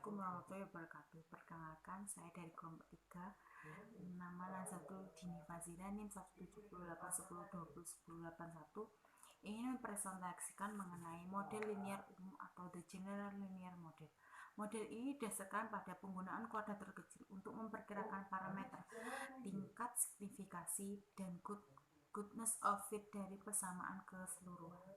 Assalamualaikum warahmatullahi wabarakatuh. Perkenalkan, saya dari kelompok 3. Nama Nazatul Dini Fazira NIM 17810201081 ingin mempresentasikan mengenai model linear umum atau the general linear model. Model ini didasarkan pada penggunaan kuadrat terkecil untuk memperkirakan parameter tingkat signifikasi dan goodness of fit dari persamaan keseluruhan.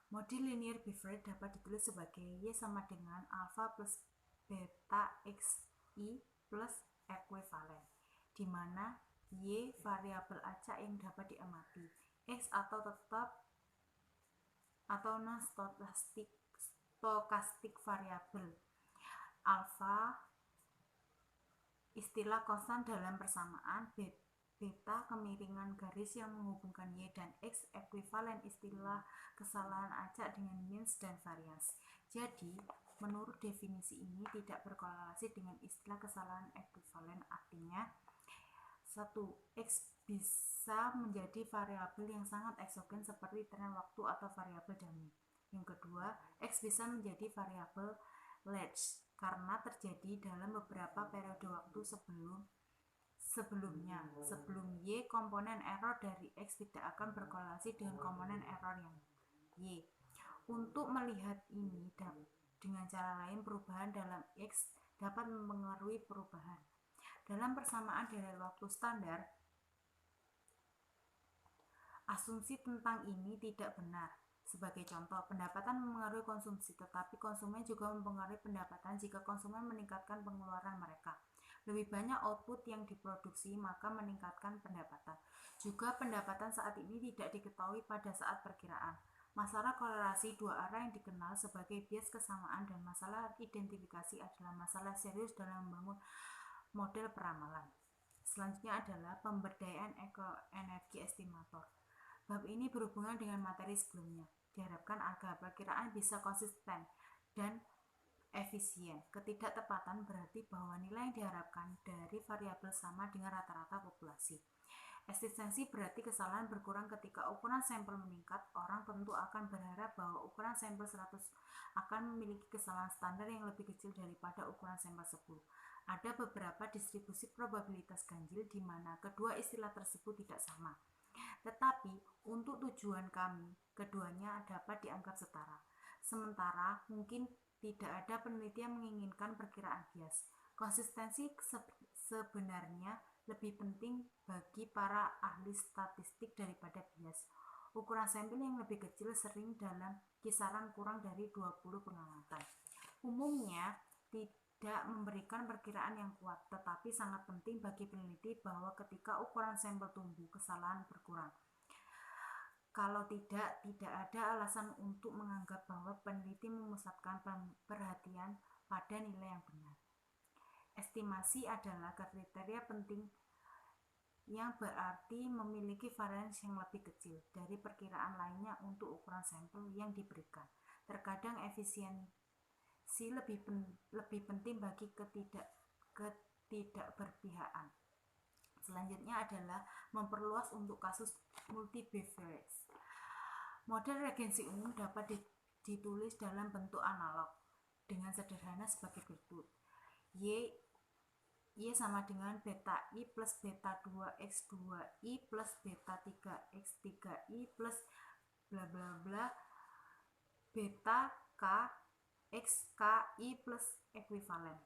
Model linear Beaver dapat ditulis sebagai Y sama dengan alfa plus beta xi plus ekuivalen, di mana Y variabel acak yang dapat diamati, X atau tetap atau non-stokastik variabel, alfa istilah konstan dalam persamaan, beta kemiringan garis yang menghubungkan Y dan X, ekuivalen istilah kesalahan acak dengan means dan varians. Jadi, menurut definisi ini tidak berkorelasi dengan istilah kesalahan ekuivalen. Artinya, 1. X bisa menjadi variabel yang sangat eksogen seperti tren waktu atau variabel dummy. Yang kedua, X bisa menjadi variabel latch karena terjadi dalam beberapa periode waktu sebelum Y, komponen error dari X tidak akan berkorelasi dengan komponen error yang Y. Untuk melihat ini dengan cara lain, perubahan dalam X dapat mempengaruhi perubahan dalam persamaan dari waktu standar. Asumsi tentang ini tidak benar. Sebagai contoh, pendapatan mempengaruhi konsumsi, tetapi konsumen juga mempengaruhi pendapatan jika konsumen meningkatkan pengeluaran mereka. Lebih banyak output yang diproduksi, maka meningkatkan pendapatan. Juga pendapatan saat ini tidak diketahui pada saat perkiraan. Masalah korelasi dua arah yang dikenal sebagai bias kesamaan dan masalah identifikasi adalah masalah serius dalam membangun model peramalan. Selanjutnya adalah pemberdayaan energi estimator. Bab ini berhubungan dengan materi sebelumnya. Diharapkan agar perkiraan bisa konsisten dan efisien. Ketidaktepatan berarti bahwa nilai yang diharapkan dari variabel sama dengan rata-rata populasi. Eksistensi berarti kesalahan berkurang ketika ukuran sampel meningkat. Orang tentu akan berharap bahwa ukuran sampel 100 akan memiliki kesalahan standar yang lebih kecil daripada ukuran sampel 10. Ada beberapa distribusi probabilitas ganjil di mana kedua istilah tersebut tidak sama. Tetapi untuk tujuan kami, keduanya dapat dianggap setara. Sementara mungkin tidak ada penelitian menginginkan perkiraan bias. Konsistensi sebenarnya lebih penting bagi para ahli statistik daripada bias. Ukuran sampel yang lebih kecil sering dalam kisaran kurang dari 20 pengamatan. Umumnya tidak memberikan perkiraan yang kuat, tetapi sangat penting bagi peneliti bahwa ketika ukuran sampel tumbuh, kesalahan berkurang. Kalau tidak ada alasan untuk menganggap bahwa peneliti memusatkan perhatian pada nilai yang benar. Estimasi adalah kriteria penting yang berarti memiliki varians yang lebih kecil dari perkiraan lainnya untuk ukuran sampel yang diberikan. Terkadang efisiensi lebih penting bagi ketidakberpihakan. Selanjutnya adalah memperluas untuk kasus multivariate. Model regensi umum dapat ditulis dalam bentuk analog dengan sederhana sebagai berikut. Y sama dengan beta I plus beta 2x2i plus beta 3x3i plus bla bla bla beta k xki plus ekuivalen,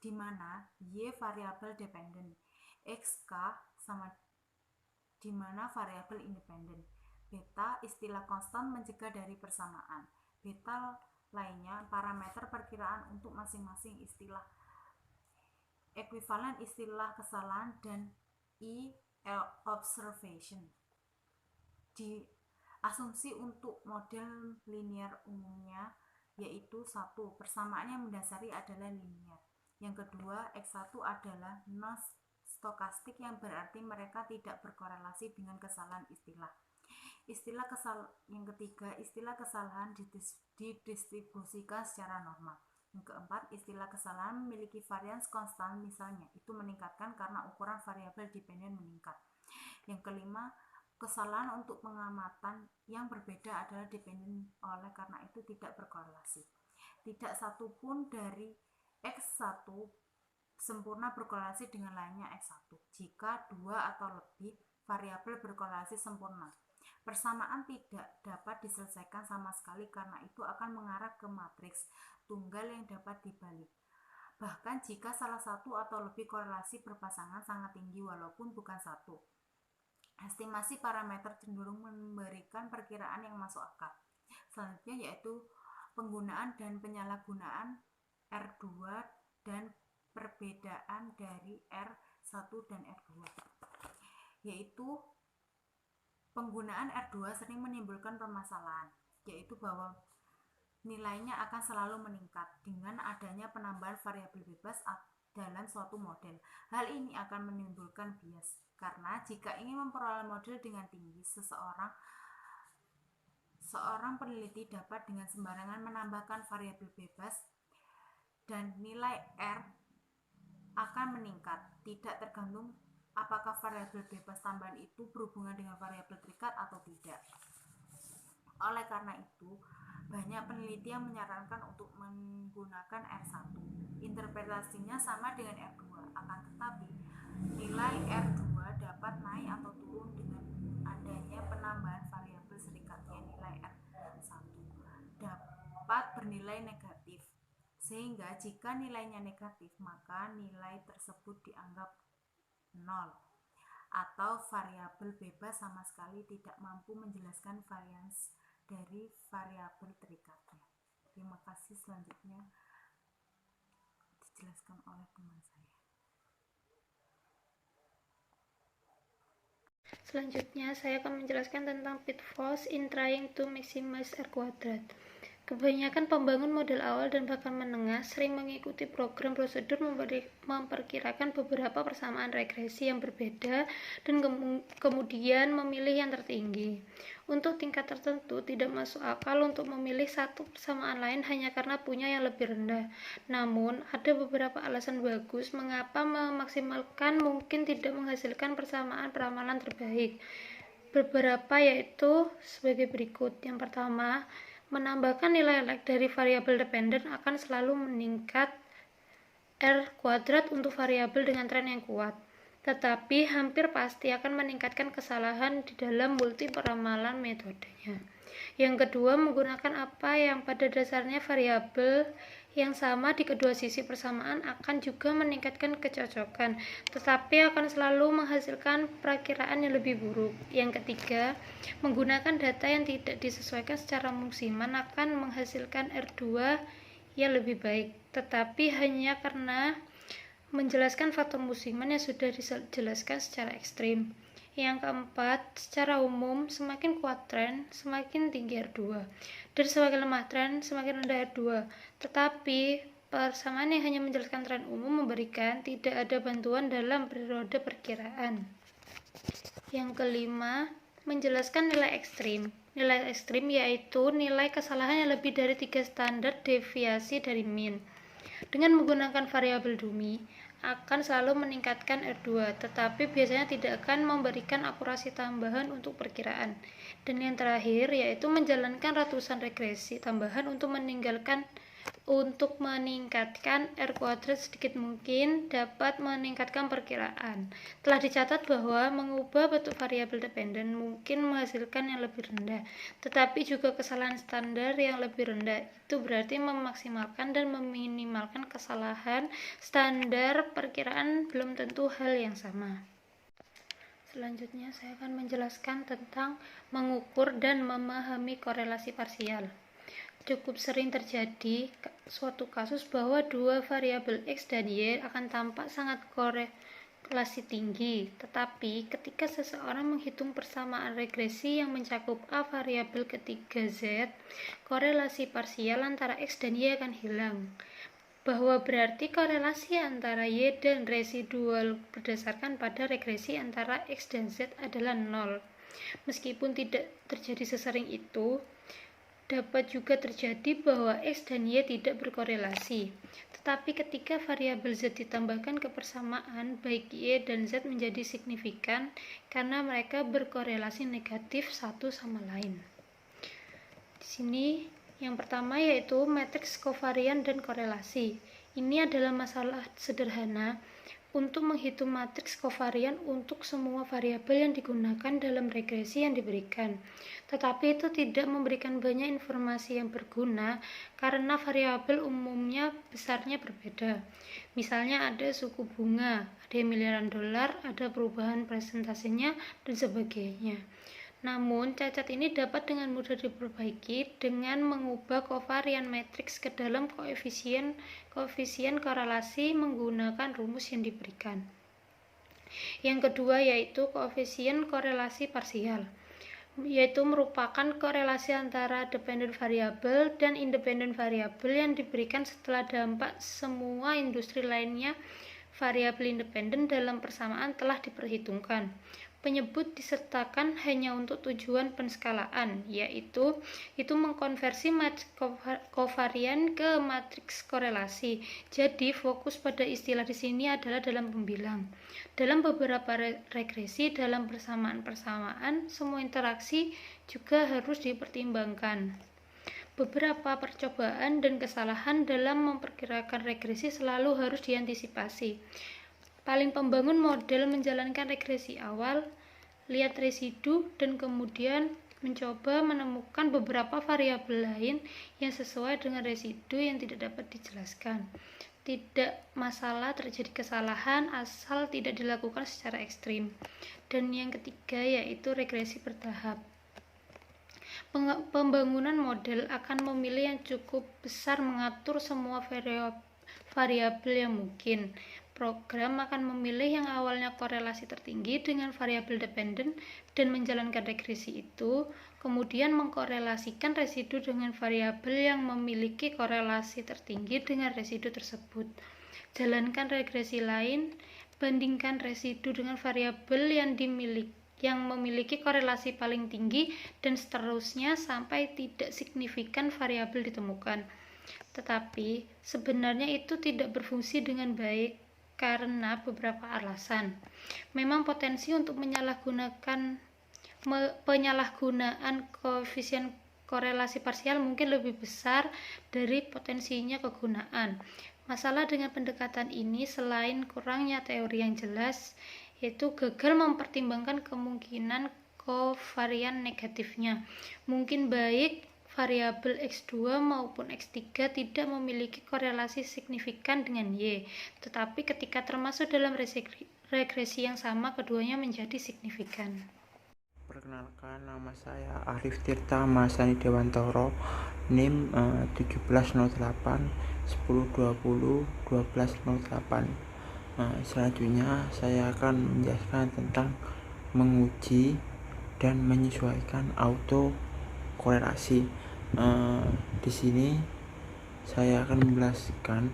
di mana Y variabel dependen, xk sama di mana variabel independen. Beta istilah konstan mencegah dari persamaan. Beta lainnya parameter perkiraan untuk masing-masing istilah. Ekuivalen istilah kesalahan dan I observation. Di asumsi untuk model linear umumnya yaitu 1. Persamaan yang mendasari adalah linear. Yang kedua, X1 adalah non-stokastik yang berarti mereka tidak berkorelasi dengan kesalahan istilah. Yang ketiga, istilah kesalahan didistribusikan secara normal. Yang keempat, istilah kesalahan memiliki varians konstan, misalnya itu meningkatkan karena ukuran variabel dependen meningkat. Yang kelima, kesalahan untuk pengamatan yang berbeda adalah dependen oleh karena itu tidak berkorelasi. tidak satu pun dari X1 sempurna berkorelasi dengan lainnya X1 jika dua atau lebih variabel berkorelasi sempurna. Persamaan tidak dapat diselesaikan sama sekali karena itu akan mengarah ke matriks tunggal yang dapat dibalik. Bahkan jika salah satu atau lebih korelasi berpasangan sangat tinggi walaupun bukan satu. Estimasi parameter cenderung memberikan perkiraan yang masuk akal. Selanjutnya yaitu penggunaan dan penyalahgunaan R2 dan perbedaan dari R1 dan R2. Yaitu penggunaan R2 sering menimbulkan permasalahan, yaitu bahwa nilainya akan selalu meningkat dengan adanya penambahan variabel bebas dalam suatu model. Hal ini akan menimbulkan bias, karena jika ingin memperoleh model dengan tinggi, seorang peneliti dapat dengan sembarangan menambahkan variabel bebas dan nilai R akan meningkat, tidak tergantung apakah variabel bebas tambahan itu berhubungan dengan variabel terikat atau tidak. Oleh karena itu, banyak peneliti yang menyarankan untuk menggunakan R1. Interpretasinya sama dengan R2, akan tetapi nilai R2 dapat naik atau turun dengan adanya penambahan variabel serikatnya. Nilai R1 dapat bernilai negatif, sehingga jika nilainya negatif, maka nilai tersebut dianggap 0 atau variabel bebas sama sekali tidak mampu menjelaskan varians dari variabel terikatnya. Terima kasih. Selanjutnya dijelaskan oleh teman saya. Selanjutnya saya akan menjelaskan tentang pitfalls in trying to maximize R quadrat. Kebanyakan pembangun model awal dan bahkan menengah sering mengikuti program prosedur memperkirakan beberapa persamaan regresi yang berbeda dan kemudian memilih yang tertinggi. Untuk tingkat tertentu tidak masuk akal untuk memilih satu persamaan lain hanya karena punya yang lebih rendah. Namun, ada beberapa alasan bagus mengapa memaksimalkan mungkin tidak menghasilkan persamaan peramalan terbaik. Beberapa yaitu sebagai berikut. Yang pertama, menambahkan nilai like dari variabel dependen akan selalu meningkat R kuadrat untuk variabel dengan tren yang kuat, tetapi hampir pasti akan meningkatkan kesalahan di dalam multi peramalan metodenya. Yang kedua, menggunakan apa yang pada dasarnya variabel yang sama di kedua sisi persamaan akan juga meningkatkan kecocokan, tetapi akan selalu menghasilkan perakiraan yang lebih buruk. Yang ketiga, menggunakan data yang tidak disesuaikan secara musiman akan menghasilkan R2 yang lebih baik, tetapi hanya karena menjelaskan faktor musiman yang sudah dijelaskan secara ekstrim. Yang keempat, secara umum, semakin kuat tren, semakin tinggi R2, dan semakin lemah tren, semakin rendah R2. Tetapi, persamaan yang hanya menjelaskan tren umum memberikan tidak ada bantuan dalam periode perkiraan. Yang kelima, menjelaskan nilai ekstrim. Nilai ekstrim yaitu nilai kesalahan yang lebih dari 3 standar deviasi dari mean. Dengan menggunakan variabel dummy, akan selalu meningkatkan R2, tetapi biasanya tidak akan memberikan akurasi tambahan untuk perkiraan. Dan yang terakhir yaitu menjalankan ratusan regresi tambahan untuk meningkatkan R kuadrat sedikit mungkin dapat meningkatkan perkiraan. Telah dicatat bahwa mengubah bentuk variabel dependen mungkin menghasilkan yang lebih rendah, tetapi juga kesalahan standar yang lebih rendah. Itu berarti memaksimalkan dan meminimalkan kesalahan standar perkiraan belum tentu hal yang sama. Selanjutnya saya akan menjelaskan tentang mengukur dan memahami korelasi parsial. Cukup sering terjadi suatu kasus bahwa dua variabel X dan Y akan tampak sangat korelasi tinggi, tetapi ketika seseorang menghitung persamaan regresi yang mencakup A variabel ketiga Z, korelasi parsial antara X dan Y akan hilang. Bahwa berarti korelasi antara Y dan residual berdasarkan pada regresi antara X dan Z adalah 0. Meskipun tidak terjadi sesering itu, dapat juga terjadi bahwa X dan Y tidak berkorelasi. Tetapi ketika variabel Z ditambahkan ke persamaan, baik Y dan Z menjadi signifikan karena mereka berkorelasi negatif satu sama lain. Di sini Yang pertama yaitu matriks kovarian dan korelasi. Ini adalah masalah sederhana untuk menghitung matriks kovarian untuk semua variabel yang digunakan dalam regresi yang diberikan. Tetapi itu tidak memberikan banyak informasi yang berguna karena variabel umumnya besarnya berbeda. Misalnya ada suku bunga, ada miliaran dolar, ada perubahan presentasinya, dan sebagainya. Namun, cacat ini dapat dengan mudah diperbaiki dengan mengubah kovarian matriks ke dalam koefisien korelasi menggunakan rumus yang diberikan. Yang kedua yaitu koefisien korelasi parsial, yaitu merupakan korelasi antara dependent variable dan independent variable yang diberikan setelah dampak semua industri lainnya variabel independen dalam persamaan telah diperhitungkan. Penyebut disertakan hanya untuk tujuan penskalaan, yaitu mengkonversi matriks kovarian ke matriks korelasi. Jadi fokus pada istilah di sini adalah dalam pembilang. Dalam beberapa regresi dalam persamaan-persamaan, semua interaksi juga harus dipertimbangkan. Beberapa percobaan dan kesalahan dalam memperkirakan regresi selalu harus diantisipasi. Paling pembangun model menjalankan regresi awal, lihat residu, dan kemudian mencoba menemukan beberapa variabel lain yang sesuai dengan residu yang tidak dapat dijelaskan. Tidak masalah terjadi kesalahan asal tidak dilakukan secara ekstrim. Dan yang ketiga yaitu regresi bertahap. Pembangunan model akan memilih yang cukup besar mengatur semua variabel yang mungkin. Program akan memilih yang awalnya korelasi tertinggi dengan variabel dependen dan menjalankan regresi itu, kemudian mengkorelasikan residu dengan variabel yang memiliki korelasi tertinggi dengan residu tersebut. Jalankan regresi lain, bandingkan residu dengan variabel yang memiliki korelasi paling tinggi dan seterusnya sampai tidak signifikan variabel ditemukan. Tetapi sebenarnya itu tidak berfungsi dengan baik karena beberapa alasan. Memang potensi untuk penyalahgunaan koefisien korelasi parsial mungkin lebih besar dari potensinya kegunaan. Masalah dengan pendekatan ini selain kurangnya teori yang jelas, yaitu gagal mempertimbangkan kemungkinan kovarian negatifnya. Mungkin baik variabel X2 maupun X3 tidak memiliki korelasi signifikan dengan Y, tetapi ketika termasuk dalam regresi yang sama, keduanya menjadi signifikan. Perkenalkan, nama saya Arif Tirta Masani Dewantoro, NIM 1708 1020 1208. Selanjutnya saya akan menjelaskan tentang menguji dan menyesuaikan autokorelasi. Di sini saya akan menjelaskan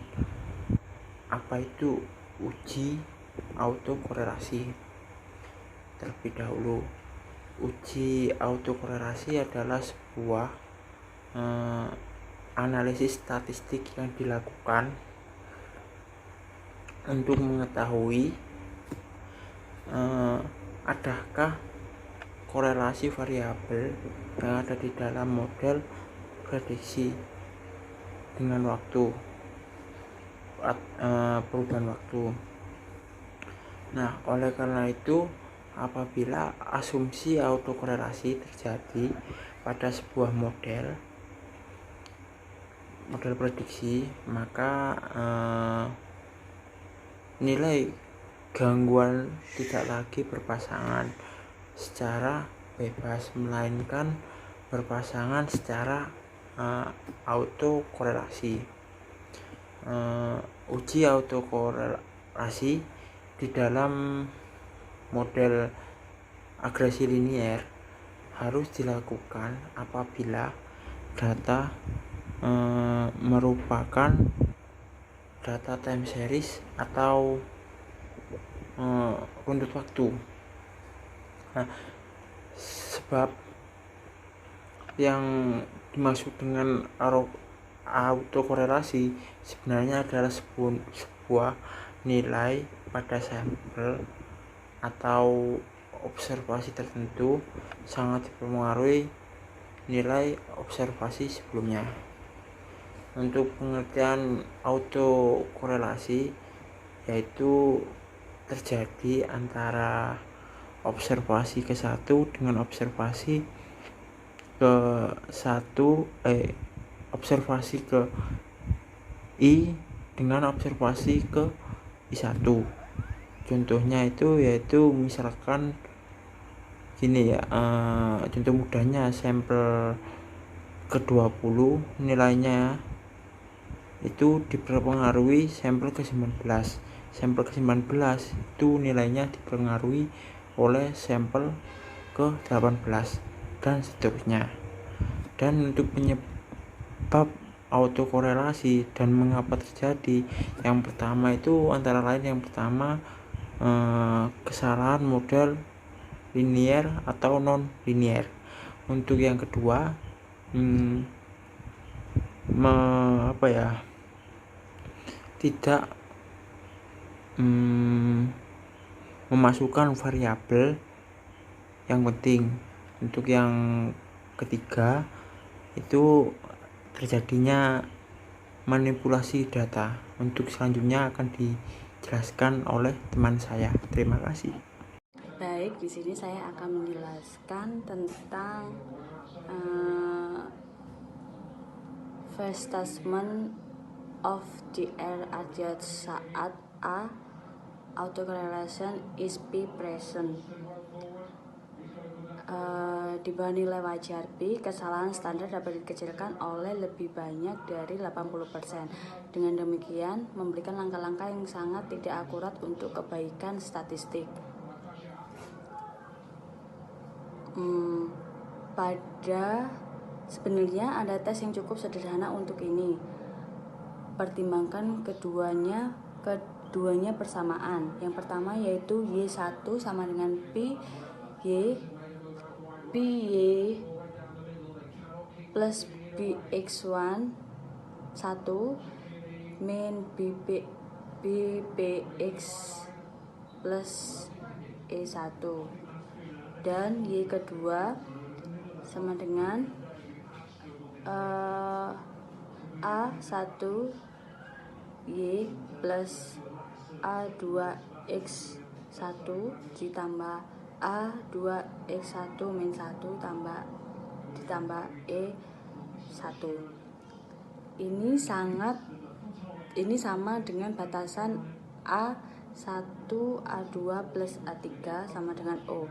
apa itu uji autokorelasi. Terlebih dahulu, uji autokorelasi adalah sebuah analisis statistik yang dilakukan untuk mengetahui adakah korelasi variabel yang ada di dalam model prediksi dengan waktu, perubahan waktu. Nah, oleh karena itu, apabila asumsi autokorelasi terjadi pada sebuah model prediksi, maka nilai gangguan tidak lagi berpasangan secara bebas, melainkan berpasangan secara autokorelasi. Uji autokorelasi di dalam model agresi linier harus dilakukan apabila data merupakan data time series atau runtut waktu. Nah, sebab yang dimaksud dengan autokorelasi sebenarnya adalah sebuah nilai pada sampel atau observasi tertentu sangat dipengaruhi nilai observasi sebelumnya. Untuk pengertian autokorelasi yaitu terjadi antara observasi ke satu dengan observasi ke satu observasi ke I dengan observasi ke I1. Contohnya itu yaitu misalkan gini ya, contoh mudahnya sampel ke-20 nilainya itu dipengaruhi sampel ke-19. Sampel ke-19 itu nilainya dipengaruhi oleh sampel ke-18 dan seterusnya. Dan untuk penyebab autokorelasi dan mengapa terjadi, yang pertama itu antara lain yang pertama kesalahan model linier atau non linier. Untuk yang kedua tidak memasukkan variabel yang penting. Untuk yang ketiga itu terjadinya manipulasi data. Untuk selanjutnya akan dijelaskan oleh teman saya. Terima kasih. Baik, di sini saya akan menjelaskan tentang first statement of the adjust saat A autocorrelation is P present. Di bawah nilai wajar B, kesalahan standar dapat dikecilkan oleh lebih banyak dari 80%. Dengan demikian, memberikan langkah-langkah yang sangat tidak akurat untuk kebaikan statistik. Sebenarnya ada tes yang cukup sederhana untuk ini. Pertimbangkan keduanya bersamaan. Yang pertama yaitu Y1 sama dengan P Y plus BX1 1 min BPX plus E1, dan Y kedua sama dengan A1 Y plus A2X1 ditambah A2X1 min 1 ditambah E1. Ini sama dengan batasan A1 A2 plus A3 sama dengan O,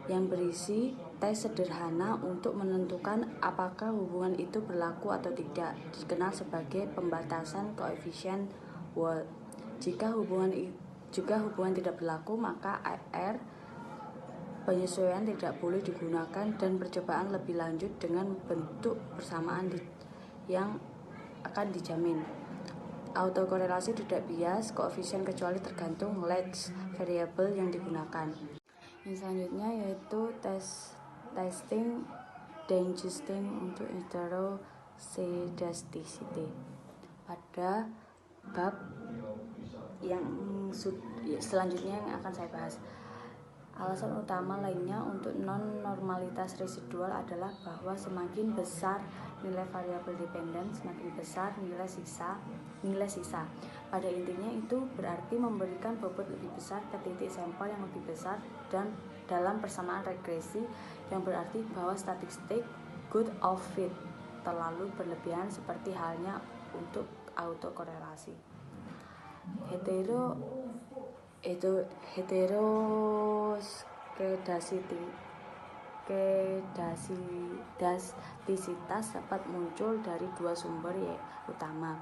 yang berisi tes sederhana untuk menentukan apakah hubungan itu berlaku atau tidak, dikenal sebagai pembatasan koefisien Watt. Jika hubungan tidak berlaku, maka R penyesuaian tidak boleh digunakan dan percobaan lebih lanjut dengan bentuk persamaan yang akan dijamin. Autokorelasi tidak bias koefisien kecuali tergantung Lex variabel yang digunakan. Yang selanjutnya yaitu testing dan adjusting untuk heterosedasticity. Pada bab yang selanjutnya yang akan saya bahas, alasan utama lainnya untuk non-normalitas residual adalah bahwa semakin besar nilai variabel dependen, semakin besar nilai sisa. Pada intinya itu berarti memberikan bobot lebih besar ke titik sampel yang lebih besar dan dalam persamaan regresi, yang berarti bahwa statistik good of fit terlalu berlebihan seperti halnya untuk autokorelasi. Heteroskedastisitas dapat muncul dari dua sumber utama.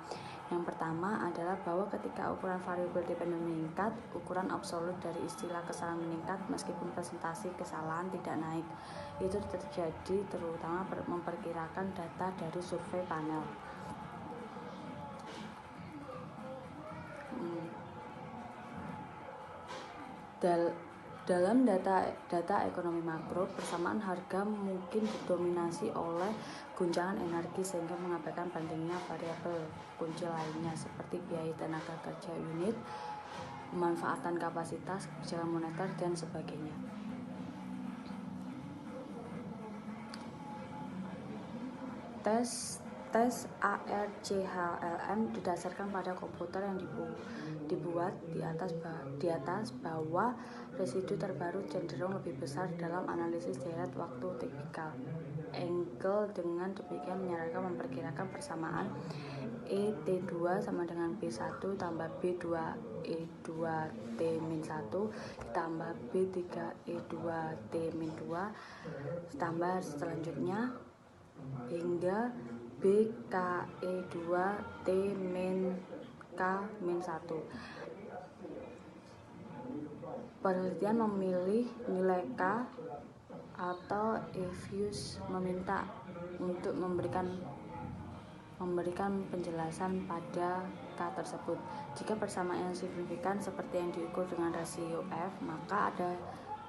Yang pertama adalah bahwa ketika ukuran variabel dependen meningkat, ukuran absolut dari istilah kesalahan meningkat meskipun presentasi kesalahan tidak naik. Itu terjadi terutama memperkirakan data dari survei panel. Dalam data ekonomi makro, persamaan harga mungkin didominasi oleh guncangan energi sehingga mengabaikan pentingnya variabel kunci lainnya seperti biaya tenaga kerja unit, pemanfaatan kapasitas, kebijakan moneter, dan sebagainya. Tes ARCHLM didasarkan pada komputer yang dibuat di atas bahwa residu terbaru cenderung lebih besar dalam analisis deret waktu tipikal. Engel dengan demikian menyarankan memperkirakan persamaan ET2 sama dengan B1 tambah B2 E2 T-1 ditambah B3 E2 T-2 ditambah selanjutnya hingga BKE2 T-K-1. Penelitian memilih nilai K atau Evius meminta untuk memberikan penjelasan pada K tersebut. Jika persamaan yang signifikan seperti yang diukur dengan rasio F, maka ada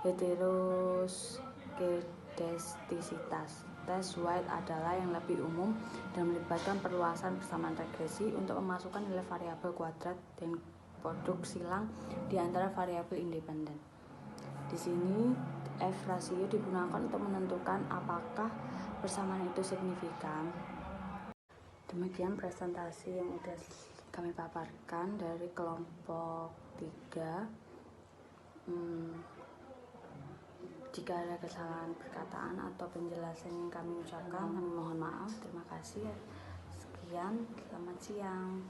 heteroskedastisitas. Tes White adalah yang lebih umum dan melibatkan perluasan persamaan regresi untuk memasukkan nilai variabel kuadrat dan produk silang di antara variabel independen. Di sini F rasio digunakan untuk menentukan apakah persamaan itu signifikan. Demikian presentasi yang sudah kami paparkan dari kelompok 3. Jika ada kesalahan perkataan atau penjelasan yang kami ucapkan, kami mohon maaf. Terima kasih. Sekian, selamat siang.